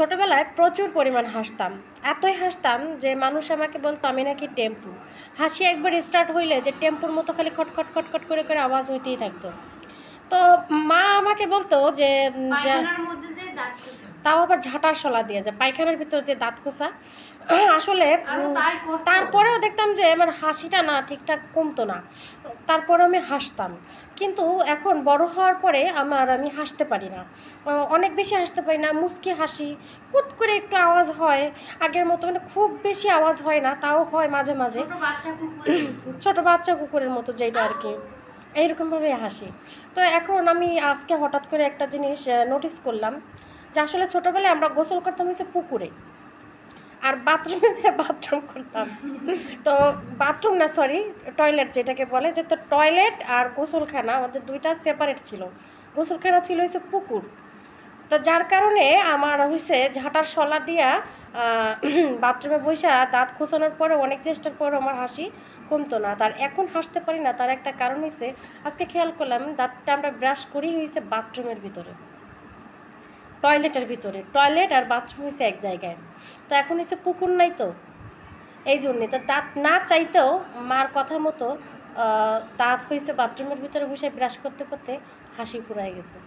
ছোটোবেলায় প্রচুর পরিমাণ হাসতাম, এতই হাসতাম যে মানুষ আমাকে বলতো আমি নাকি টেম্পু। হাসি একবার স্টার্ট হইলে যে টেম্পুর মতো খালি খটখট খটখট করে করে আওয়াজ হইতেই থাকতো। তো মা আমাকে বলতো যে তাও আবার ঝাঁটার শলা দিয়ে, যে পায়খানার ভিতর যে দাঁত খোঁচা। আসলে তারপরেও দেখতাম যে আমার হাসিটা না ঠিকঠাক কমতো না, তারপরে আমি হাসতাম। কিন্তু এখন বড় হওয়ার পরে আমি হাসতে পারি না, অনেক বেশি হাসতে পারি না, মুচকি হাসি, কুট করে একটু আওয়াজ হয়, আগের মতো মানে খুব বেশি আওয়াজ হয় না, তাও হয় মাঝে মাঝে ছোট বাচ্চা কুকুরের মতো, যেটা আর কি এইরকমভাবে হাসি। তো এখন আমি আজকে হঠাৎ করে একটা জিনিস নোটিস করলাম, যে আসলে ছোটোবেলায় আমরা গোসল করতাম হচ্ছে পুকুরে, আর বাথরুমে যে বাথরুম করতাম, তো বাথরুম না সরি টয়লেট যেটাকে বলে, যে তো টয়লেট আর গোসলখানা আমাদের দুইটা সেপারেট ছিল। গোসলখানা ছিল হচ্ছে পুকুর। তো যার কারণে আমার হয়েছে ঝাঁটার শলা দিয়া বাথরুমে বসা দাঁত খোঁচানোর পরে অনেক চেষ্টার পরে আমার হাসি কমতো না। তার এখন হাসতে পারি না, তার একটা কারণ হয়েছে আজকে খেয়াল করলাম দাঁতটা আমরা ব্রাশ করি হয়েছে বাথরুমের ভিতরে, টয়লেটের ভিতরে। টয়লেট আর বাথরুম হয়েছে এক জায়গায়, তো এখন হচ্ছে পুকুর নাই, তো এই জন্যে তো দাঁত না চাইতেও মার কথা মতো দাঁত হয়েছে বাথরুমের ভিতরে বসে ব্রাশ করতে করতে হাসি ফুরায় গেছে।